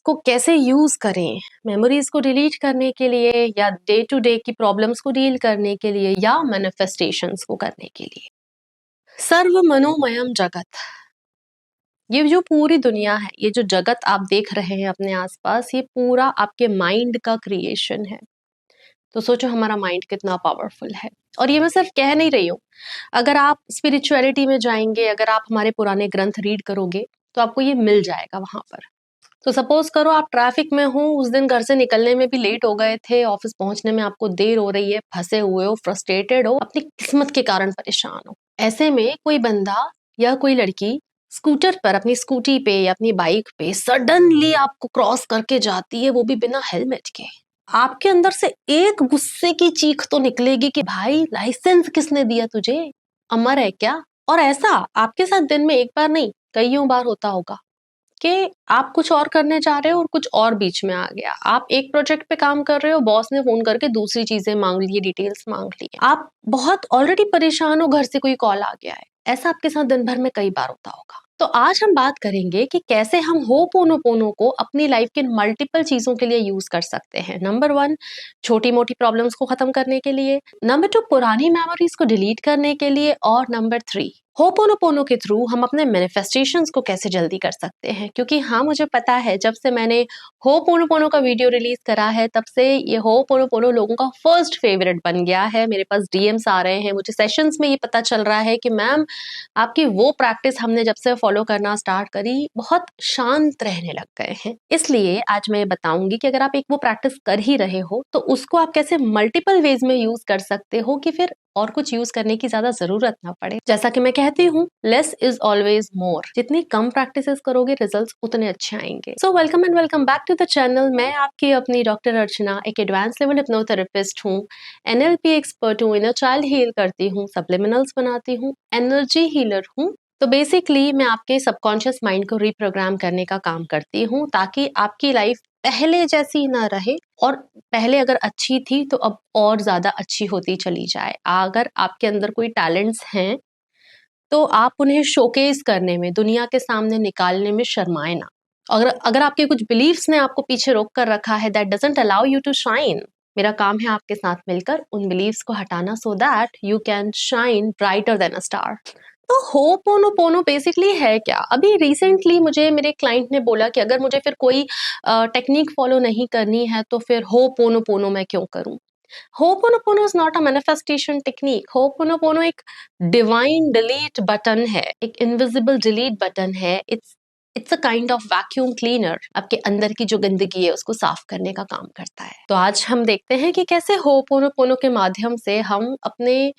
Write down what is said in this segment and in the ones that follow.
को कैसे यूज करें, मेमोरीज को डिलीट करने के लिए या डे टू डे की प्रॉब्लम्स को डील करने के लिए या मैनिफेस्टेशंस को करने के लिए। सर्व मनोमयम जगत, ये जो पूरी दुनिया है, ये जो जगत आप देख रहे हैं अपने आसपास, ये पूरा आपके माइंड का क्रिएशन है। तो सोचो हमारा माइंड कितना पावरफुल है। और ये मैं सिर्फ कह नहीं रही हूँ, अगर आप स्पिरिचुअलिटी में जाएंगे, अगर आप हमारे पुराने ग्रंथ रीड करोगे तो आपको ये मिल जाएगा वहां पर। तो सपोज करो आप ट्रैफिक में हो, उस दिन घर से निकलने में भी लेट हो गए थे, ऑफिस पहुंचने में आपको देर हो रही है, फंसे हुए हो, फ्रस्ट्रेटेड हो, अपनी किस्मत के कारण परेशान हो। ऐसे में कोई बंदा या कोई लड़की स्कूटर पर, अपनी स्कूटी पे या अपनी बाइक पे सडनली आपको क्रॉस करके जाती है, वो भी बिना हेलमेट के। आपके अंदर से एक गुस्से की चीख तो निकलेगी कि भाई लाइसेंस किसने दिया तुझे, अमर है क्या। और ऐसा आपके साथ दिन में एक बार नहीं, कईयों बार होता होगा कि आप कुछ और करने जा रहे हो और कुछ और बीच में आ गया। आप एक प्रोजेक्ट पे काम कर रहे हो, बॉस ने फोन करके दूसरी चीजें मांग ली, डिटेल्स मांग ली, आप बहुत ऑलरेडी परेशान हो, घर से कोई कॉल आ गया है। ऐसा आपके साथ दिन भर में कई बार होता होगा। तो आज हम बात करेंगे कि कैसे हम होपोनोपोनो को अपनी लाइफ के मल्टीपल चीजों के लिए यूज कर सकते हैं। नंबर 1, छोटी मोटी प्रॉब्लम्स को खत्म करने के लिए। नंबर 2, पुरानी मेमोरीज को डिलीट करने के लिए। और नंबर 3, होपोनोपोनो के थ्रू हम अपने मैनिफेस्टेशंस को कैसे जल्दी कर सकते हैं। क्योंकि हाँ, मुझे पता है, जब से मैंने होपोनोपोनो का वीडियो रिलीज करा है, तब से ये होपोनोपोनो लोगों का फर्स्ट फेवरेट बन गया है। मेरे पास डीएम्स आ रहे हैं, मुझे सेशंस में ये पता चल रहा है कि मैम आपकी वो प्रैक्टिस हमने जब से फॉलो करना स्टार्ट करी, बहुत शांत रहने लग गए हैं। इसलिए आज मैं ये बताऊंगी कि अगर आप एक वो प्रैक्टिस कर ही रहे हो तो उसको आप कैसे मल्टीपल वेज में यूज कर सकते हो कि फिर और कुछ यूज करने की ज्यादा जरूरत ना पड़े। जैसा कि मैं कहती हूँ, लेस इज ऑलवेज मोर। जितनी कम प्रैक्टिसेस करोगे, रिजल्ट्स उतने अच्छे आएंगे। So welcome and welcome back to the channel. मैं आपकी अपनी डॉक्टर अर्चना, एक एडवांस लेवल हिप्नोथेरेपिस्ट हूँ, एनएलपी एक्सपर्ट हूँ, इनर चाइल्ड हील करती हूँ, सप्लीमिनल्स बनाती हूँ, एनर्जी हीलर हूँ। तो बेसिकली मैं आपके सबकॉन्शियस माइंड को रिप्रोग्राम करने का काम करती हूँ, ताकि आपकी लाइफ पहले जैसी ना रहे, और पहले अगर अच्छी थी तो अब और ज्यादा अच्छी होती चली जाए। अगर आपके अंदर कोई टैलेंट्स हैं तो आप उन्हें शोकेस करने में, दुनिया के सामने निकालने में शर्माए ना। अगर अगर आपके कुछ बिलीफ्स ने आपको पीछे रोक कर रखा है, that doesn't allow you to shine, मेरा काम है आपके साथ मिलकर उन बिलीव्स को हटाना, so that you can shine brighter then a star. तो होपोनोपोनो बेसिकली है क्या? अभी रिसेंटली मुझे मेरे क्लाइंट ने बोला कि अगर मुझे फिर कोई टेक्निक फॉलो नहीं करनी है तो फिर होपोनोपोनो मैं क्यों करूं। Ho'oponopono is not a manifestation technique. Ho'oponopono एक डिवाइन डिलीट बटन है, एक इनविजिबल डिलीट बटन है। It's a kind of vacuum cleaner. आपके अंदर की जो गंदगी है उसको साफ करने का काम करता है। तो आज हम देखते हैं कि कैसे होपोनोपोनो के माध्यम से हम अपने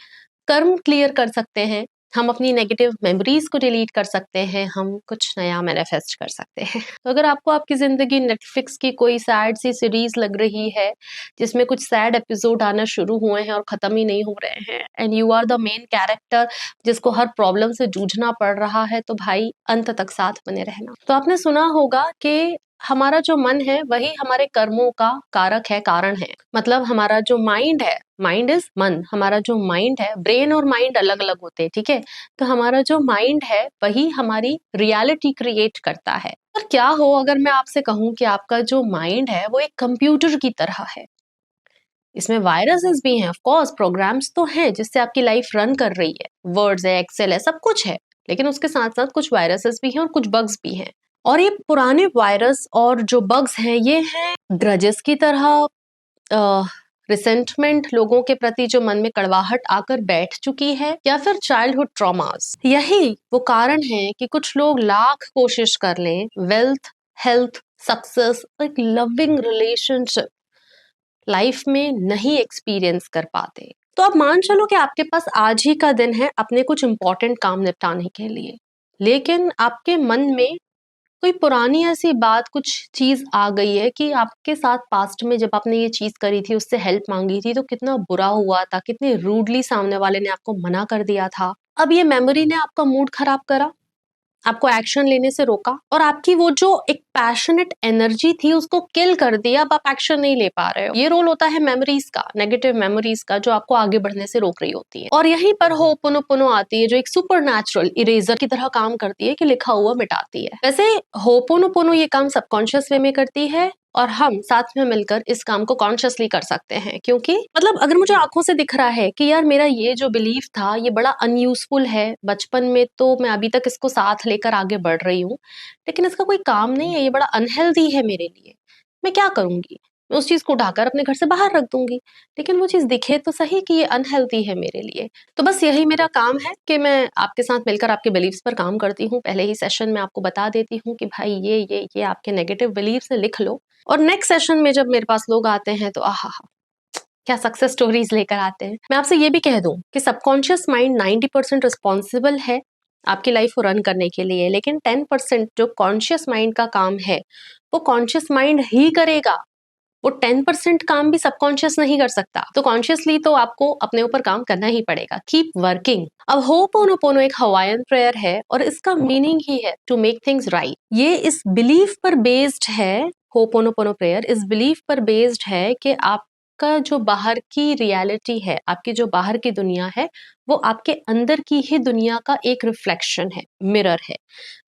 कर्म क्लियर कर सकते हैं, हम अपनी नेगेटिव मेमोरीज को डिलीट कर सकते हैं, हम कुछ नया मैनिफेस्ट कर सकते हैं। तो अगर आपको आपकी जिंदगी नेटफ्लिक्स की कोई सैड सी सीरीज लग रही है, जिसमें कुछ सैड एपिसोड आना शुरू हुए हैं और खत्म ही नहीं हो रहे हैं, and you are the main character जिसको हर प्रॉब्लम से जूझना पड़ रहा है, तो भाई अंत तक साथ बने रहना। तो आपने सुना होगा कि हमारा जो मन है वही हमारे कर्मों का कारक है, कारण है। मतलब हमारा जो माइंड है, माइंड इज मन, हमारा जो माइंड है, ब्रेन और माइंड अलग अलग होते हैं, ठीक है। तो हमारा जो माइंड है वही हमारी रियलिटी क्रिएट करता है। और क्या हो अगर मैं आपसे कहूं कि आपका जो माइंड है वो एक कंप्यूटर की तरह है। इसमें वायरसेस भी हैं, ऑफ कोर्स, प्रोग्राम्स तो हैं जिससे आपकी लाइफ रन कर रही है, वर्ड्स है, एक्सेल है, सब कुछ है। लेकिन उसके साथ साथ कुछ वायरसेस भी हैं और कुछ बग्स भी हैं। और ये पुराने वायरस और जो बग्स हैं, ये हैं ग्रजेस की तरह, रिसेंटमेंट, लोगों के प्रति जो मन में कड़वाहट आकर बैठ चुकी है, या फिर चाइल्डहुड ट्रॉमास। यही वो कारण है कि कुछ लोग लाख कोशिश कर लें, वेल्थ, हेल्थ, सक्सेस, एक लविंग रिलेशनशिप लाइफ में नहीं एक्सपीरियंस कर पाते। तो आप मान चलो कि आपके पास आज ही का दिन है अपने कुछ इंपॉर्टेंट काम निपटाने के लिए, लेकिन आपके मन में कोई पुरानी ऐसी बात, कुछ चीज आ गई है कि आपके साथ पास्ट में जब आपने ये चीज करी थी, उससे हेल्प मांगी थी, तो कितना बुरा हुआ था, कितने रूडली सामने वाले ने आपको मना कर दिया था। अब ये मेमोरी ने आपका मूड खराब करा, आपको एक्शन लेने से रोका और आपकी वो जो एक पैशनेट एनर्जी थी उसको किल कर दिया। अब आप एक्शन नहीं ले पा रहे हो। ये रोल होता है मेमोरीज का, नेगेटिव मेमोरीज का, जो आपको आगे बढ़ने से रोक रही होती है। और यहीं पर होपोनोपोनो आती है, जो एक सुपर नेचुरल इरेजर की तरह काम करती है कि लिखा हुआ मिटाती है। वैसे होपोनोपोनो ये काम सबकॉन्शियस वे में करती है और हम साथ में मिलकर इस काम को कॉन्शियसली कर सकते हैं। क्योंकि मतलब अगर मुझे आंखों से दिख रहा है कि यार मेरा ये जो बिलीफ था ये बड़ा अनयूजफुल है, बचपन में तो मैं अभी तक इसको साथ लेकर आगे बढ़ रही हूँ, लेकिन इसका कोई काम नहीं है, ये बड़ा अनहेल्दी है मेरे लिए, मैं क्या करूंगी? मैं उस चीज को उठाकर अपने घर से बाहर रख दूंगी। लेकिन वो चीज दिखे तो सही कि ये अनहेल्दी है मेरे लिए। तो बस यही मेरा काम है कि मैं आपके साथ मिलकर आपके बिलीव्स पर काम करती हूँ। पहले ही सेशन में आपको बता देती हूँ कि भाई ये आपके नेगेटिव बिलीव्स है, लिख लो। और नेक्स्ट सेशन में जब मेरे पास लोग आते हैं तो आहा, क्या सक्सेस स्टोरीज लेकर आते हैं। मैं आपसे ये भी कह दूं कि सबकॉन्शियस माइंड 90% रिस्पॉन्सिबल है आपकी लाइफ को रन करने के लिए, लेकिन 10% जो कॉन्शियस माइंड का काम है वो कॉन्शियस माइंड ही करेगा। वो 10% काम भी सबकॉन्शियस नहीं कर सकता। तो कॉन्शियसली तो आपको अपने ऊपर काम करना ही पड़ेगा। Keep working. अब होपोनोपोनो एक हवाईयन प्रेयर है और इसका मीनिंग ही है टू मेक थिंग्स राइट। ये इस बिलीफ पर बेस्ड है। होपोनोपोनो प्रेयर इस बिलीफ पर बेस्ड है कि आपका जो बाहर की रियलिटी है, आपकी जो बाहर की दुनिया है, वो आपके अंदर की ही दुनिया का एक रिफ्लेक्शन है, मिरर है।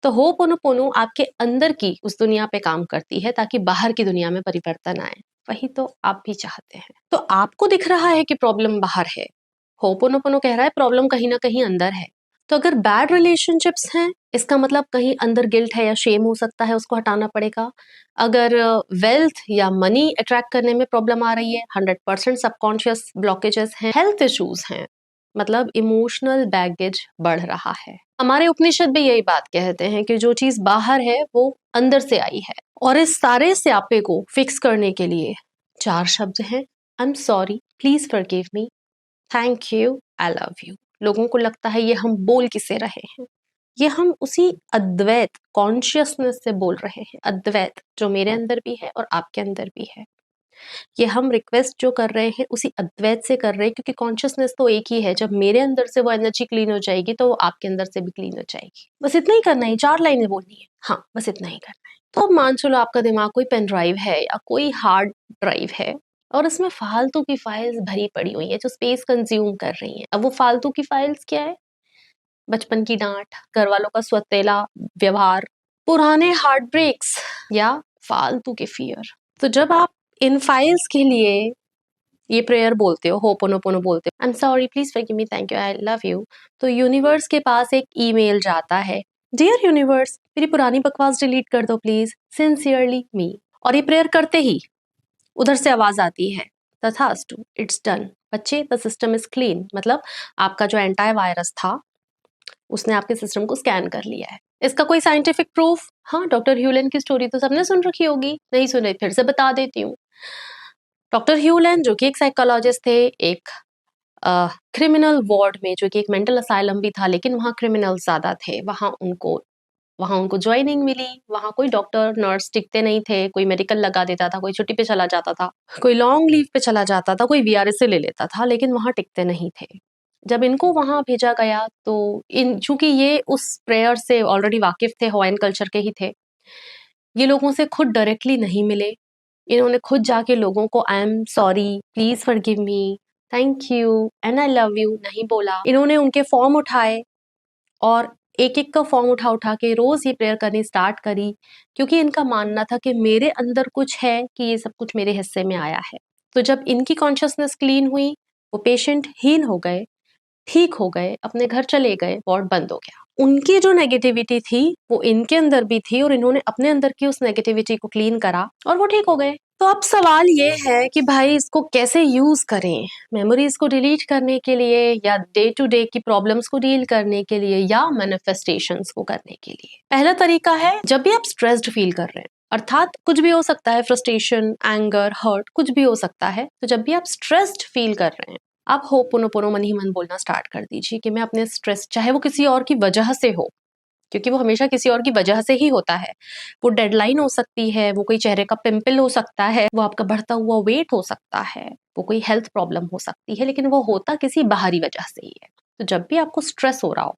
तो होपोनोपोनो आपके अंदर की उस दुनिया पे काम करती है ताकि बाहर की दुनिया में परिवर्तन आए। वही तो आप भी चाहते हैं। तो आपको दिख रहा है कि प्रॉब्लम बाहर है, होपोनोपोनो कह रहा है प्रॉब्लम कहीं ना कहीं अंदर है। तो अगर बैड रिलेशनशिप्स हैं, इसका मतलब कहीं अंदर गिल्ट है या शेम हो सकता है, उसको हटाना पड़ेगा। अगर वेल्थ या मनी अट्रैक्ट करने में प्रॉब्लम आ रही है, 100% सबकॉन्शियस ब्लॉकेजेस हैं। हेल्थ इश्यूज हैं, मतलब इमोशनल बैगेज बढ़ रहा है। हमारे उपनिषद भी यही बात कहते हैं कि जो चीज बाहर है वो अंदर से आई है। और इस सारे स्यापे को फिक्स करने के लिए 4 शब्द हैं। आई am sorry, please forgive me, thank you, I love you. लोगों को लगता है ये हम बोल किसे रहे हैं, ये हम उसी अद्वैत कॉन्शियसनेस से बोल रहे हैं। अद्वैत जो मेरे अंदर भी है और आपके अंदर भी है, ये हम रिक्वेस्ट जो कर रहे हैं उसी अद्वैत से कर रहे हैं। क्योंकि कॉन्शियसनेस तो एक ही है। जब मेरे अंदर से वो एनर्जी क्लीन हो जाएगी तो वो आपके अंदर से भी क्लीन हो जाएगी। बस इतना ही करना है, 4 लाइनें बोलनी है। हाँ, बस इतना ही करना है। तो अब मान चलो आपका दिमाग कोई पेन ड्राइव है या कोई हार्ड ड्राइव है और इसमें फालतू की फाइल्स भरी पड़ी हुई है जो स्पेस कंज्यूम कर रही हैं। अब वो फालतू की फाइल्स क्या है? बचपन की डांट, घर वालों का स्वतेला व्यवहार, पुराने हार्ट ब्रेक्स या फालतू के फियर। तो जब आप इन फाइल्स के लिए ये प्रेयर बोलते हो, होपोनोपोनो बोलते हो, I am sorry, please forgive me, thank you, I love you, तो यूनिवर्स के पास एक ईमेल जाता है, डियर यूनिवर्स, मेरी पुरानी बकवास डिलीट कर दो प्लीज, सिंसियरली मी। और ये प्रेयर करते ही उधर से आवाज आती है, तथास्तु, इट्स डन बच्चे, द सिस्टम इज क्लीन। मतलब आपका जो एंटी वायरस था उसने आपके सिस्टम को स्कैन कर लिया है। इसका कोई साइंटिफिक प्रूफ? हाँ, डॉक्टर ह्यूलन की स्टोरी तो सबने सुन रखी होगी, नहीं सुने फिर से बता देती हूँ। डॉक्टर ह्यूलन जो कि एक साइकोलॉजिस्ट थे, एक क्रिमिनल वार्ड में, जो कि एक मेंटल असाइलम भी था लेकिन वहाँ क्रिमिनल ज्यादा थे, वहाँ उनको ज्वाइनिंग मिली। वहाँ कोई डॉक्टर नर्स टिकते नहीं थे, कोई मेडिकल लगा देता था, कोई छुट्टी पे चला जाता था, कोई लॉन्ग लीव पे चला जाता था, कोई वीआरएस से ले लेता था, लेकिन वहाँ टिकते नहीं थे। जब इनको वहाँ भेजा गया तो इन चूंकि ये उस प्रेयर से ऑलरेडी वाकिफ थे, हवाईन कल्चर के ही थे, ये लोगों से खुद डायरेक्टली नहीं मिले। इन्होंने खुद जाके लोगों को आई am sorry, please forgive me, thank you and I love you नहीं बोला। इन्होंने उनके फॉर्म उठाए और एक एक का फॉर्म उठा उठा के रोज ये प्रेयर करनी स्टार्ट करी, क्योंकि इनका मानना था कि मेरे अंदर कुछ है कि ये सब कुछ मेरे हिस्से में आया है। तो जब इनकी कॉन्शियसनेस क्लीन हुई, वो पेशेंट हील हो गए, ठीक हो गए, अपने घर चले गए, वार्ड बंद हो गया। उनकी जो नेगेटिविटी थी वो इनके अंदर भी थी और इन्होंने अपने अंदर की उस नेगेटिविटी को क्लीन करा और वो ठीक हो गए। तो अब सवाल ये है कि भाई इसको कैसे यूज करें, मेमोरीज को डिलीट करने के लिए या डे टू डे की प्रॉब्लम्स को डील करने के लिए या मैनिफेस्टेशंस को करने के लिए। पहला तरीका है, जब भी आप स्ट्रेस्ड फील कर रहे हैं, अर्थात कुछ भी हो सकता है, फ्रस्ट्रेशन, एंगर, हर्ट, कुछ भी हो सकता है, तो जब भी आप स्ट्रेस्ड फील कर रहे हैं, आप होपोनोपोनो मन ही मन बोलना स्टार्ट कर दीजिए कि मैं अपने स्ट्रेस, चाहे वो किसी और की वजह से हो, क्योंकि वो हमेशा किसी और की वजह से ही होता है। वो डेडलाइन हो सकती है, वो कोई चेहरे का पिंपल हो सकता है, वो आपका बढ़ता हुआ वेट हो सकता है, वो कोई हेल्थ प्रॉब्लम हो सकती है, लेकिन वो होता किसी बाहरी वजह से ही है। तो जब भी आपको स्ट्रेस हो रहा हो,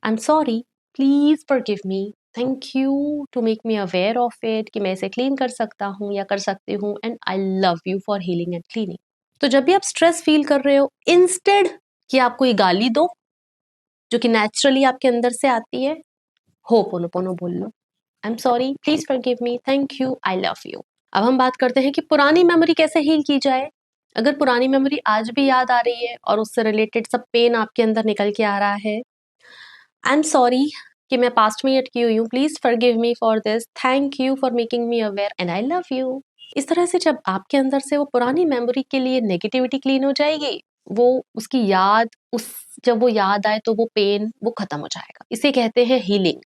I am sorry, please forgive me, thank you to make me aware of it कि मैं इसे क्लीन कर सकता हूँ या कर सकती हूँ, and I love you for healing and cleaning. तो जब भी आप स्ट्रेस फील कर रहे हो, इंस्टेड कि आप कोई गाली दो जो कि नेचुरली आपके अंदर से आती है, होपोनोपोनो बोल लो, I am sorry, please forgive me, thank you, I love you. अब हम बात करते हैं कि पुरानी मेमोरी कैसे हील की जाए। अगर पुरानी मेमोरी आज भी याद आ रही है और उससे रिलेटेड सब पेन आपके अंदर निकल के आ रहा है, आई एम सॉरी कि मैं पास्ट में अटकी हुई हूँ, please forgive me for this, thank you for making me aware, and I love you. इस तरह से जब आपके अंदर से वो पुरानी मेमोरी के लिए नेगेटिविटी क्लीन हो जाएगी, वो उसकी याद, उस जब वो याद आए तो वो पेन वो खत्म हो जाएगा। इसे कहते हैं हीलिंग,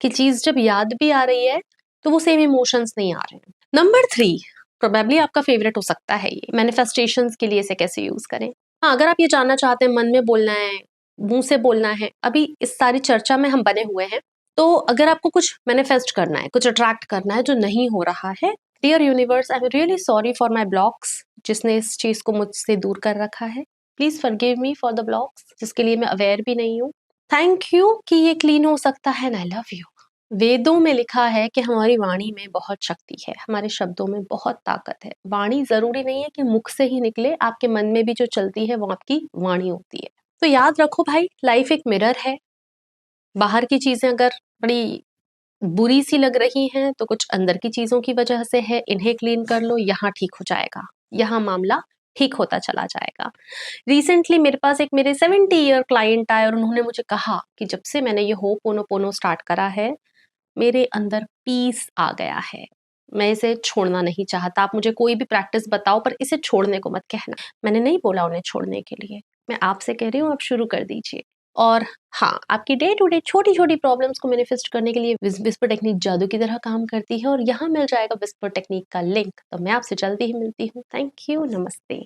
कि चीज जब याद भी आ रही है तो वो सेम इमोशंस नहीं आ रहे हैं। नंबर 3 प्रोबेबली आपका फेवरेट हो सकता है, ये मैनिफेस्टेशंस के लिए इसे कैसे यूज करें। हाँ, अगर आप ये जानना चाहते हैं मन में बोलना है, मुंह से बोलना है, अभी इस सारी चर्चा में हम बने हुए हैं, तो अगर आपको कुछ मैनिफेस्ट करना है, कुछ अट्रैक्ट करना है जो नहीं हो रहा है, dear universe, I am really sorry for my blocks, जिसने इस चीज को मुझसे दूर कर रखा है, please forgive me for the blocks जिसके लिए मैं अवेयर भी नहीं हूँ, थैंक यू कि ये क्लीन हो सकता है, एंड आई लव यू। वेदों में लिखा है कि हमारी वाणी में बहुत शक्ति है, हमारे शब्दों में बहुत ताकत है। वाणी जरूरी नहीं है कि मुख से ही निकले, आपके मन में भी जो चलती है वो आपकी वाणी होती है। तो याद रखो भाई, लाइफ एक मिरर है। बाहर की चीजें अगर बड़ी बुरी सी लग रही हैं तो कुछ अंदर की चीजों की वजह से है, इन्हें क्लीन कर लो, यहाँ ठीक हो जाएगा, यहाँ मामला ठीक होता चला जाएगा। रिसेंटली मेरे पास एक मेरे 70 ईयर क्लाइंट आए और उन्होंने मुझे कहा कि जब से मैंने ये होपोनोपोनो स्टार्ट करा है, मेरे अंदर पीस आ गया है, मैं इसे छोड़ना नहीं चाहता। आप मुझे कोई भी प्रैक्टिस बताओ पर इसे छोड़ने को मत कहना। मैंने नहीं बोला उन्हें छोड़ने के लिए, मैं आपसे कह रही हूँ आप शुरू कर दीजिए। और हाँ, आपकी डे टू डे छोटी छोटी प्रॉब्लम्स को मैनिफेस्ट करने के लिए विस्पर टेक्निक जादू की तरह काम करती है, और यहाँ मिल जाएगा विस्पर टेक्निक का लिंक। तो मैं आपसे जल्दी ही मिलती हूँ। थैंक यू, नमस्ते।